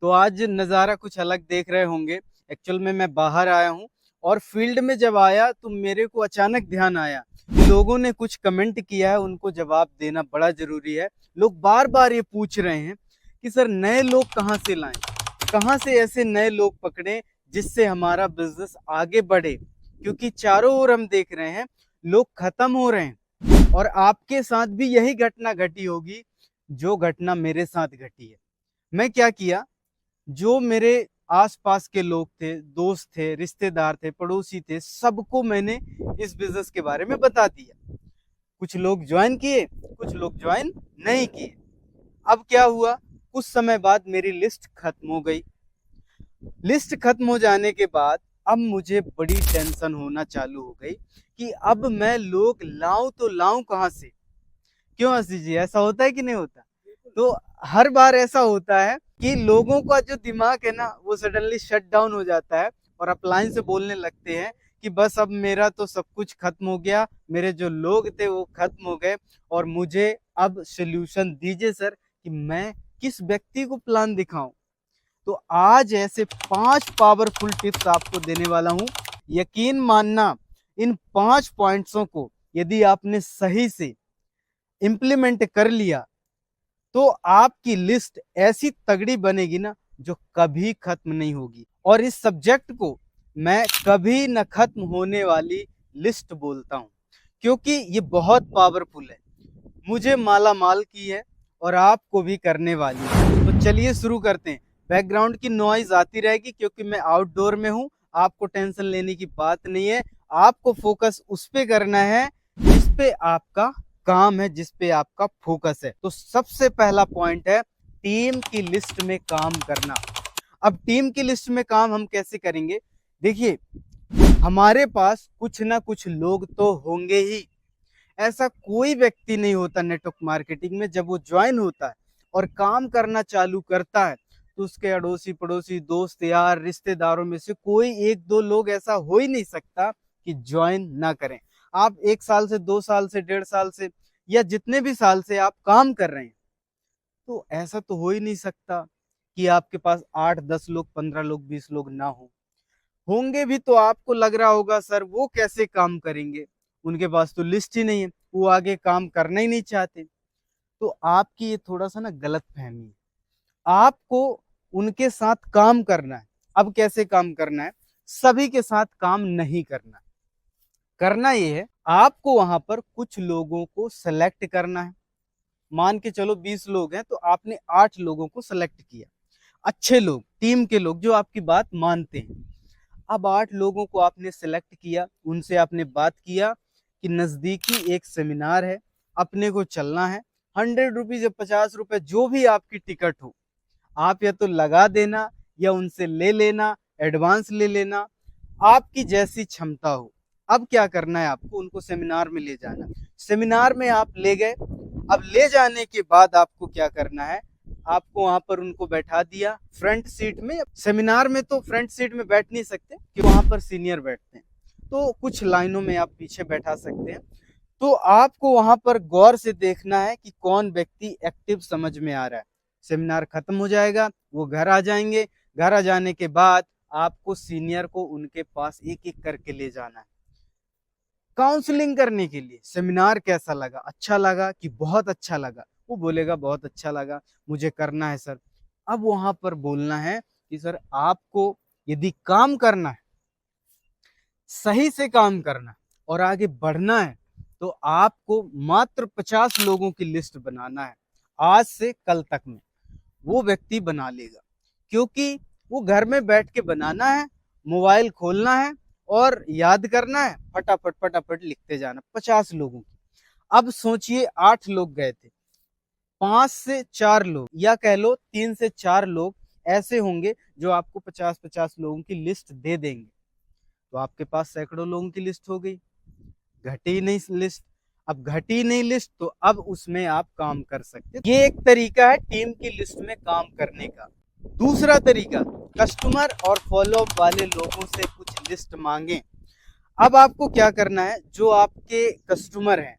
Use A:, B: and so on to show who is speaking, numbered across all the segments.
A: तो आज नज़ारा कुछ अलग देख रहे होंगे। एक्चुअल में मैं बाहर आया हूँ और फील्ड में जब आया तो मेरे को अचानक ध्यान आया कि लोगों ने कुछ कमेंट किया है, उनको जवाब देना बड़ा ज़रूरी है। लोग बार-बार ये पूछ रहे हैं कि सर नए लोग कहाँ से लाएँ? कहाँ से ऐसे नए लोग पकड़ें जिससे हमारा बिज़नेस आगे बढ़े? क्योंकि चारों ओर हम देख रहे हैं, लोग खत्म हो रहे हैं और आपके साथ भी यही घटना घटी होगी, जो घटना मेरे साथ घटी है। मैं क्या किया, जो मेरे आस-पास के लोग थे, दोस्त थे, रिश्तेदार थे, पड़ोसी थे, सबको मैंने इस बिज़नेस के बारे में बता दिया। कुछ लोग जॉइन किए, कुछ लोग जॉइन नहीं किए। अब क्या हुआ, कुछ समय बाद मेरी लिस्ट खत्म हो गई। लिस्ट खत्म हो जाने के बाद अब मुझे बड़ी टेंशन होना चालू हो गई कि अब मैं लोग लाऊं तो लाऊं कहाँ से। क्यों आशीष जी, ऐसा होता है कि नहीं होता? तो हर बार ऐसा होता है कि लोगों का जो दिमाग है ना वो सडनली शट डाउन हो जाता है और अपलाइन से बोलने लगते हैं कि बस अब मेरा तो सब कुछ खत्म हो गया, मेरे जो लोग थे वो खत्म हो गए और मुझे अब सोल्यूशन दीजिए सर कि मैं किस व्यक्ति को प्लान दिखाऊं। तो आज ऐसे 5 पावरफुल टिप्स आपको देने वाला हूं। यकीन मानना, इन 5 पॉइंट्सों को यदि आपने सही से इम्प्लीमेंट कर लिया तो आपकी लिस्ट ऐसी तगड़ी बनेगी ना जो कभी खत्म नहीं होगी। और इस सब्जेक्ट को मैं कभी न खत्म होने वाली लिस्ट बोलता हूं क्योंकि ये बहुत पावरफुल है, मुझे माला माल की है और आपको भी करने वाली है। तो चलिए शुरू करते हैं। बैकग्राउंड की नॉइज आती रहेगी क्योंकि मैं आउटडोर में हूं, आपको टेंशन लेने की बात नहीं है। आपको फोकस उस पे करना है जिस पे आपका काम है, जिस पे आपका फोकस है। तो सबसे पहला पॉइंट है टीम की लिस्ट में काम करना। अब टीम की लिस्ट में काम हम कैसे करेंगे? देखिए, हमारे पास कुछ ना कुछ लोग तो होंगे ही। ऐसा कोई व्यक्ति नहीं होता नेटवर्क मार्केटिंग में, जब वो ज्वाइन होता है और काम करना चालू करता है तो उसके अड़ोसी पड़ोसी दोस्त यार रिश्तेदारों में से कोई एक दो लोग ऐसा हो ही नहीं सकता कि ज्वाइन ना करें। आप 1 साल से 2 साल से 1.5 साल से या जितने भी साल से आप काम कर रहे हैं तो ऐसा तो हो ही नहीं सकता कि आपके पास 8 10 लोग 15 लोग 20 लोग ना हो। होंगे भी तो आपको लग रहा होगा सर वो कैसे काम करेंगे, उनके पास तो लिस्ट ही नहीं है, वो आगे काम करना ही नहीं चाहते। तो आपकी ये थोड़ा सा ना गलत फहमी है। आपको उनके साथ काम करना है। अब कैसे काम करना है? सभी के साथ काम नहीं करना है। करना ये है, आपको वहां पर कुछ लोगों को सेलेक्ट करना है। मान के चलो 20 लोग हैं तो आपने 8 लोगों को सेलेक्ट किया, अच्छे लोग, टीम के लोग जो आपकी बात मानते हैं। अब 8 लोगों को आपने सेलेक्ट किया, उनसे आपने बात किया कि नजदीकी एक सेमिनार है, अपने को चलना है। 100 रुपीज या 50 रुपए जो भी आपकी टिकट हो, आप या तो लगा देना या उनसे ले लेना, एडवांस ले लेना, आपकी जैसी क्षमता हो। अब क्या करना है, आपको उनको सेमिनार में ले जाना। सेमिनार में आप ले गए, अब ले जाने के बाद आपको क्या करना है, आपको वहां पर उनको बैठा दिया फ्रंट सीट में। सेमिनार में तो फ्रंट सीट में बैठ नहीं सकते कि वहां पर सीनियर बैठते हैं, तो कुछ लाइनों में आप पीछे बैठा सकते हैं। तो आपको वहां पर गौर से देखना है कि कौन व्यक्ति एक्टिव समझ में आ रहा है। सेमिनार खत्म हो जाएगा, वो घर आ जाएंगे। घर आ जाने के बाद आपको सीनियर को उनके पास एक एक करके ले जाना है काउंसलिंग करने के लिए। सेमिनार कैसा लगा, अच्छा लगा कि बहुत अच्छा लगा? वो बोलेगा बहुत अच्छा लगा, मुझे करना है सर। अब वहां पर बोलना है कि सर आपको यदि काम करना है, सही से काम करना है और आगे बढ़ना है तो आपको मात्र 50 लोगों की लिस्ट बनाना है। आज से कल तक में वो व्यक्ति बना लेगा, क्योंकि वो घर में बैठ के बनाना है, मोबाइल खोलना है और याद करना है, फटाफट फटाफट लिखते जाना 50 लोगों की। अब सोचिए 8 लोग गए थे, 5 से 4 लोग या कह लो 3 से 4 लोग ऐसे होंगे जो आपको 50-50 लोगों की लिस्ट दे देंगे। तो आपके पास सैकड़ों लोगों की लिस्ट हो गई, घटी नहीं लिस्ट। अब घटी नहीं लिस्ट तो अब उसमें आप काम कर सकते। ये एक तरीका है टीम की लिस्ट में काम करने का। दूसरा तरीका, कस्टमर और फॉलोअप वाले लोगों से कुछ लिस्ट मांगे। अब आपको क्या करना है, जो आपके कस्टमर हैं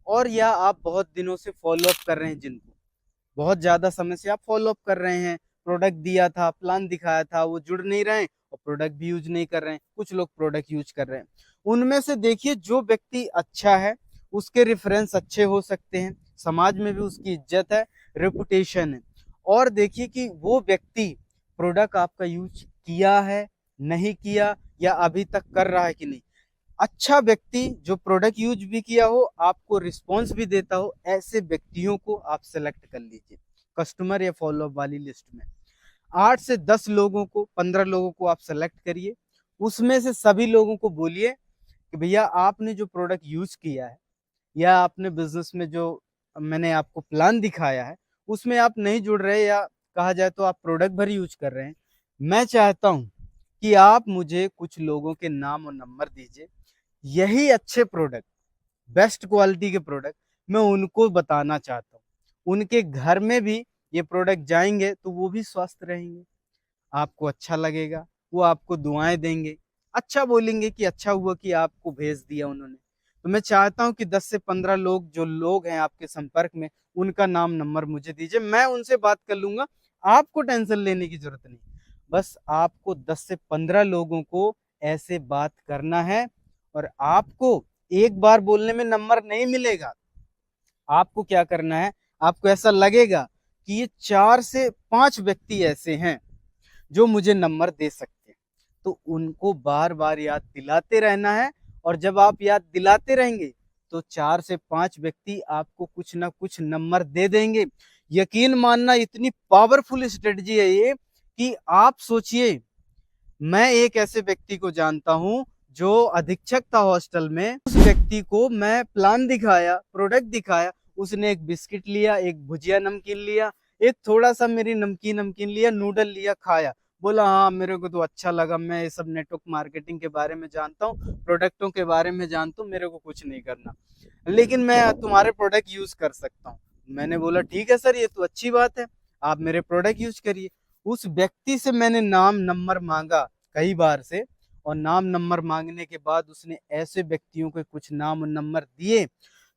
A: और या आप बहुत दिनों से फॉलोअप कर रहे हैं, जिनको बहुत ज्यादा समय से आप फॉलोअप कर रहे हैं, प्रोडक्ट दिया था, प्लान दिखाया था, वो जुड़ नहीं रहे हैं और प्रोडक्ट भी यूज नहीं कर रहे हैं। कुछ लोग प्रोडक्ट यूज कर रहे हैं। उनमें से देखिए जो व्यक्ति अच्छा है उसके रेफरेंस अच्छे हो सकते हैं, समाज में भी उसकी इज्जत है, रेपुटेशन है। और देखिए कि वो व्यक्ति प्रोडक्ट आपका यूज किया है, नहीं किया, या अभी तक कर रहा है कि नहीं। अच्छा व्यक्ति जो प्रोडक्ट यूज भी किया हो, आपको रिस्पॉन्स भी देता हो, ऐसे व्यक्तियों को आप सेलेक्ट कर लीजिए कस्टमर या फॉलोअप वाली लिस्ट में। 8 से 10 लोगों को, 15 लोगों को आप सेलेक्ट करिए। उसमें से सभी लोगों को बोलिए कि भैया आपने जो प्रोडक्ट यूज किया है या आपने बिजनेस में जो मैंने आपको प्लान दिखाया है उसमें आप नहीं जुड़ रहे, या कहा जाए तो आप प्रोडक्ट भर यूज कर रहे हैं। मैं चाहता हूं कि आप मुझे कुछ लोगों के नाम और नंबर दीजिए, यही अच्छे प्रोडक्ट, बेस्ट क्वालिटी के प्रोडक्ट मैं उनको बताना चाहता हूँ। उनके घर में भी ये प्रोडक्ट जाएंगे तो वो भी स्वस्थ रहेंगे, आपको अच्छा लगेगा, वो आपको दुआएं देंगे, अच्छा बोलेंगे कि अच्छा हुआ कि आपको भेज दिया उन्होंने। तो मैं चाहता हूं कि 10 से 15 लोग जो लोग हैं आपके संपर्क में, उनका नाम नंबर मुझे दीजिए, मैं उनसे बात कर लूंगा। आपको टेंशन लेने की जरूरत नहीं, बस आपको 10 से 15 लोगों को ऐसे बात करना है। और आपको एक बार बोलने में नंबर नहीं मिलेगा। आपको क्या करना है, आपको ऐसा लगेगा कि ये 4 से 5 व्यक्ति ऐसे हैं जो मुझे नंबर दे सकते हैं, तो उनको बार बार याद दिलाते रहना है। और जब आप याद दिलाते रहेंगे तो 4 से 5 व्यक्ति आपको कुछ ना कुछ नंबर दे देंगे। यकीन मानना, इतनी पावरफुल स्ट्रेटजी है ये कि आप सोचिए, मैं एक ऐसे व्यक्ति को जानता हूं जो अधीक्षक था हॉस्टल में। उस व्यक्ति को मैं प्लान दिखाया, प्रोडक्ट दिखाया, उसने एक बिस्किट लिया, एक भुजिया नमकीन लिया, एक थोड़ा सा मेरी नमकीन नमकीन लिया, नूडल लिया, खाया, बोला हाँ मेरे को तो अच्छा लगा, मैं ये सब नेटवर्क मार्केटिंग के बारे में जानता हूँ, प्रोडक्टों के बारे में जानता हूँ, मेरे को कुछ नहीं करना, लेकिन मैं तुम्हारे प्रोडक्ट यूज कर सकता हूँ। मैंने बोला ठीक है सर, ये तो अच्छी बात है, आप मेरे प्रोडक्ट यूज करिए। उस व्यक्ति से मैंने नाम नंबर मांगा कई बार से, और नाम नंबर मांगने के बाद उसने ऐसे व्यक्तियों के कुछ नाम और नंबर दिए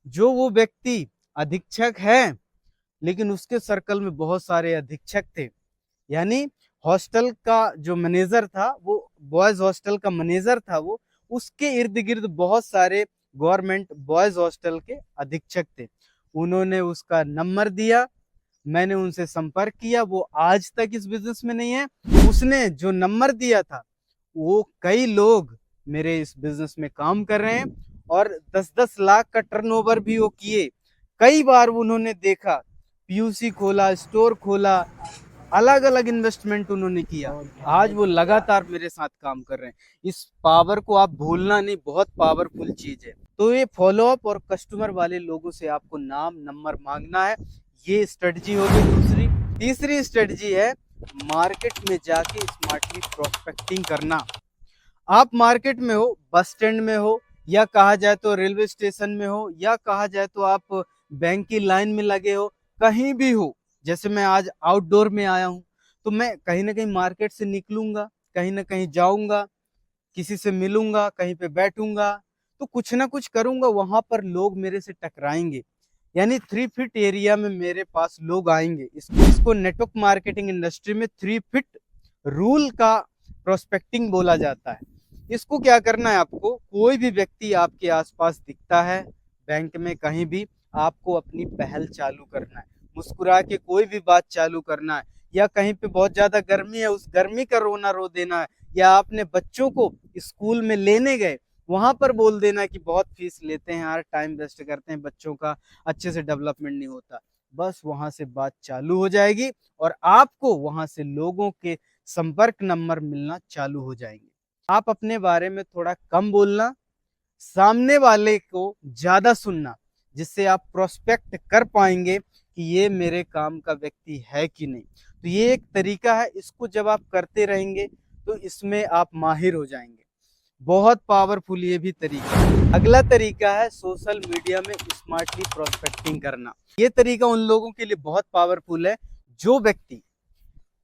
A: जो वो व्यक्ति अधीक्षक है, लेकिन उसके सर्कल में बहुत सारे अधीक्षक थे। यानी हॉस्टल का जो मैनेजर था, वो बॉयज हॉस्टल का मैनेजर था, वो उसके इर्द गिर्द बहुत सारे गवर्नमेंट बॉयज हॉस्टल के अधीक्षक थे। उन्होंने उसका नंबर दिया, मैंने उनसे संपर्क किया, वो आज तक इस बिजनेस में नहीं है। उसने जो नंबर दिया था, वो कई लोग मेरे इस बिजनेस में काम कर रहे हैं और 10-10 लाख का टर्नओवर भी वो किए। कई बार उन्होंने देखा, पीयूसी खोला, स्टोर खोला, अलग अलग इन्वेस्टमेंट उन्होंने किया, आज वो लगातार मेरे साथ काम कर रहे हैं। इस पावर को आप भूलना नहीं, बहुत पावरफुल चीज है। तो ये फॉलोअप और कस्टमर वाले लोगों से आपको नाम नंबर मांगना है, ये स्ट्रेटजी होगी दूसरी। तीसरी स्ट्रेटजी है मार्केट में जाके स्मार्टली प्रोस्पेक्टिंग करना। आप मार्केट में हो, बस स्टैंड में हो, या कहा जाए तो रेलवे स्टेशन में हो, या कहा जाए तो आप बैंक की लाइन में लगे हो, कहीं भी हो। जैसे मैं आज आउटडोर में आया हूं, तो मैं कहीं ना कहीं मार्केट से निकलूंगा, कहीं ना कहीं जाऊंगा, किसी से मिलूंगा, कहीं पे बैठूंगा, तो कुछ ना कुछ करूंगा, वहां पर लोग मेरे से टकराएंगे। यानी 3 फीट एरिया में मेरे पास लोग आएंगे। इसको नेटवर्क मार्केटिंग इंडस्ट्री में 3 फीट रूल का प्रोस्पेक्टिंग बोला जाता है। इसको क्या करना है, आपको कोई भी व्यक्ति आपके आसपास दिखता है, बैंक में कहीं भी, आपको अपनी पहल चालू करना है, मुस्कुरा के कोई भी बात चालू करना है। या कहीं पे बहुत ज्यादा गर्मी है, उस गर्मी का रोना रो देना है। या आपने बच्चों को स्कूल में लेने गए, वहां पर बोल देना कि बहुत फीस लेते हैं यार, टाइम वेस्ट करते हैं, बच्चों का अच्छे से डेवलपमेंट नहीं होता। बस वहां से बात चालू हो जाएगी और आपको वहां से लोगों के संपर्क नंबर मिलना चालू हो जाएंगे। आप अपने बारे में थोड़ा कम बोलना, सामने वाले को ज्यादा सुनना, जिससे आप प्रोस्पेक्ट कर पाएंगे कि ये मेरे काम का व्यक्ति है कि नहीं। तो ये एक तरीका है, इसको जब आप करते रहेंगे तो इसमें आप माहिर हो जाएंगे। बहुत पावरफुल ये भी तरीका है। अगला तरीका है सोशल मीडिया में स्मार्टली प्रोस्पेक्टिंग करना। ये तरीका उन लोगों के लिए बहुत पावरफुल है जो व्यक्ति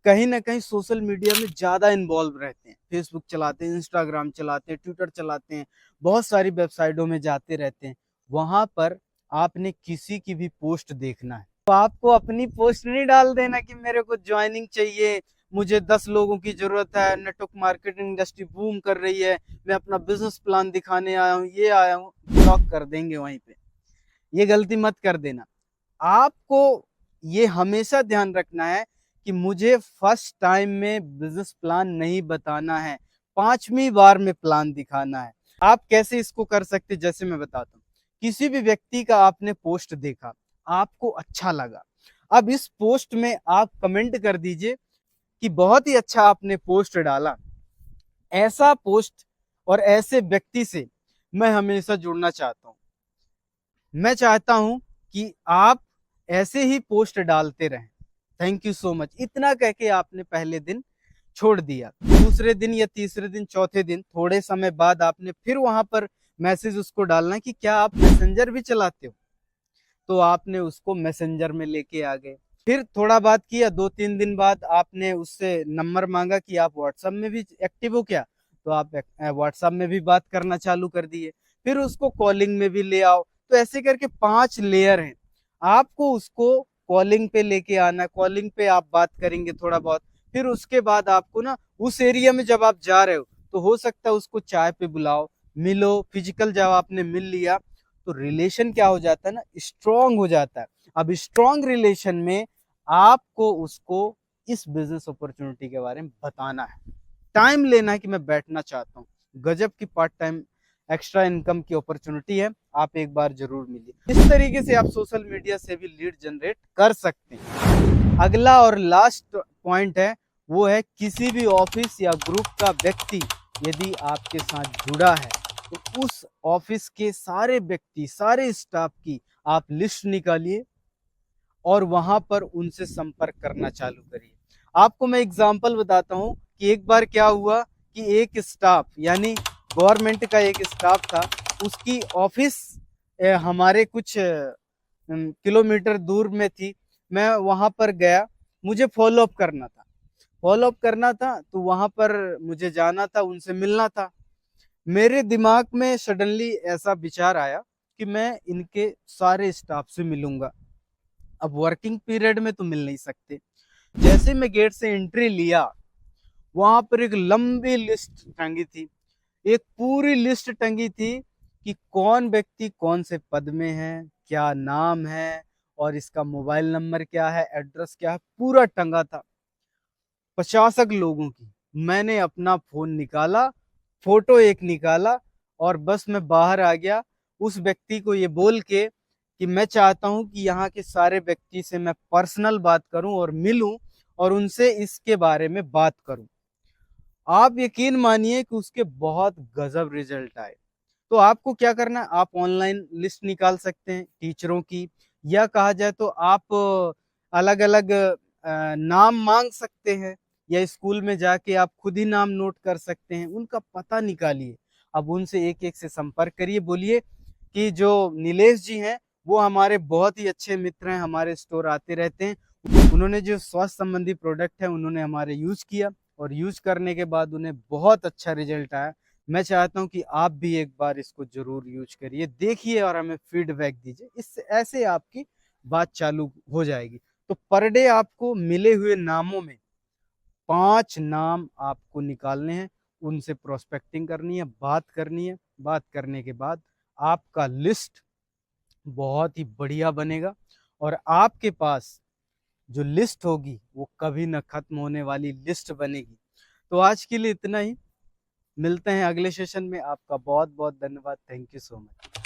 A: कहीं ना कहीं सोशल मीडिया में ज्यादा इन्वॉल्व रहते हैं, फेसबुक चलाते हैं, इंस्टाग्राम चलाते हैं, ट्विटर चलाते हैं, बहुत सारी वेबसाइटों में जाते रहते हैं। वहां पर आपने किसी की भी पोस्ट देखना है, आपको अपनी पोस्ट नहीं डाल देना कि मेरे को ज्वाइनिंग चाहिए, मुझे 10 लोगों की जरूरत है, नेटवर्क मार्केटिंग इंडस्ट्री बूम कर रही है, मैं अपना बिजनेस प्लान दिखाने आया हूँ, ये आया हूँ, ब्लॉक कर देंगे वहीं पे। ये गलती मत कर देना। आपको ये हमेशा ध्यान रखना है कि मुझे फर्स्ट टाइम में बिजनेस प्लान नहीं बताना है, 5वीं बार में प्लान दिखाना है। आप कैसे इसको कर सकते, जैसे मैं बताता हूँ। किसी भी व्यक्ति का आपने पोस्ट देखा, आपको अच्छा लगा, अब इस पोस्ट में आप कमेंट कर दीजिए कि बहुत ही अच्छा आपने पोस्ट डाला। ऐसा पोस्ट और ऐसे व्यक्ति से मैं हमेशा जुड़ना चाहता हूँ। मैं चाहता हूं कि आप ऐसे ही पोस्ट डालते रहें। Thank you so much. इतना कह के आपने पहले दिन छोड़ दिया, दूसरे दिन या तीसरे दिन, चौथे दिन, थोड़े समय बाद आपने फिर वहां पर मैसेज उसको डालना कि क्या आप मैसेंजर भी चलाते हो, तो आपने उसको मैसेंजर में लेके आ गए। फिर थोड़ा बात किया, 2-3 दिन बाद आपने उससे नंबर मांगा कि आप व्हाट्सएप में भी एक्टिव हो क्या, तो आप व्हाट्सएप में भी बात करना चालू कर दिए। फिर उसको कॉलिंग में भी ले आओ। तो ऐसे करके 5 लेयर हैं। आपको उसको कॉलिंग पे लेके आना, कॉलिंग पे आप बात करेंगे थोड़ा बहुत। फिर उसके बाद आपको ना उस एरिया में जब आप जा रहे हो, तो हो सकता है उसको चाय पे बुलाओ, मिलो, फिजिकल जब आपने मिल लिया तो रिलेशन क्या हो जाता है ना, स्ट्रांग हो जाता है। अब स्ट्रांग रिलेशन में आपको उसको इस बिजनेस अपॉर्चुनिटी के बारे में बताना है, टाइम लेना है कि मैं बैठना चाहता हूँ। गजब की पार्ट टाइम एक्स्ट्रा इनकम की अपॉर्चुनिटी है, आप एक बार जरूर मिलिए। इस तरीके से आप सोशल मीडिया से भी लीड जनरेट कर सकते हैं। अगला और लास्ट पॉइंट है, वो है किसी भी ऑफिस या ग्रुप का व्यक्ति यदि आपके साथ जुड़ा है, तो उस ऑफिस के सारे व्यक्ति, सारे स्टाफ की आप लिस्ट निकालिए और वहां पर उनसे संपर्क करना चालू करिए। आपको मैं एग्जांपल बताता हूं कि एक बार क्या हुआ कि एक स्टाफ, यानी गवर्नमेंट का एक स्टाफ था, उसकी ऑफिस हमारे कुछ किलोमीटर दूर में थी। मैं वहां पर गया, मुझे फॉलोअप करना था, तो वहां पर मुझे जाना था, उनसे मिलना था। मेरे दिमाग में सडनली ऐसा विचार आया कि मैं इनके सारे स्टाफ से मिलूंगा। अब वर्किंग पीरियड में तो मिल नहीं सकते। जैसे मैं गेट से एंट्री लिया, वहां पर एक लंबी लिस्ट टंगी थी, एक पूरी लिस्ट टंगी थी कि कौन व्यक्ति कौन से पद में है, क्या नाम है, और इसका मोबाइल नंबर क्या है, एड्रेस क्या है, पूरा टंगा था 50 लोगों की। मैंने अपना फोन निकाला, फोटो एक निकाला और बस मैं बाहर आ गया, उस व्यक्ति को ये बोल के कि मैं चाहता हूं कि यहाँ के सारे व्यक्ति से मैं पर्सनल बात करूं और मिलूं और उनसे इसके बारे में बात करूं। आप यकीन मानिए कि उसके बहुत गजब रिजल्ट आए। तो आपको क्या करना है, आप ऑनलाइन लिस्ट निकाल सकते हैं टीचरों की, या कहा जाए तो आप अलग अलग नाम मांग सकते हैं, या स्कूल में जाके आप खुद ही नाम नोट कर सकते हैं, उनका पता निकालिए। अब उनसे एक एक से संपर्क करिए, बोलिए कि जो नीलेश जी हैं वो हमारे बहुत ही अच्छे मित्र हैं, हमारे स्टोर आते रहते हैं, उन्होंने जो स्वास्थ्य संबंधी प्रोडक्ट है उन्होंने हमारे यूज किया और यूज करने के बाद उन्हें बहुत अच्छा रिजल्ट आया। मैं चाहता हूं कि आप भी एक बार इसको जरूर यूज करिए, देखिए और हमें फीडबैक दीजिए। इससे ऐसे आपकी बात चालू हो जाएगी। तो पर डे आपको मिले हुए नामों में 5 नाम आपको निकालने हैं, उनसे प्रोस्पेक्टिंग करनी है, बात करनी है। बात करने के बाद आपका लिस्ट बहुत ही बढ़िया बनेगा और आपके पास जो लिस्ट होगी वो कभी न खत्म होने वाली लिस्ट बनेगी। तो आज के लिए इतना ही, मिलते हैं अगले सेशन में। आपका बहुत बहुत धन्यवाद। Thank you so much.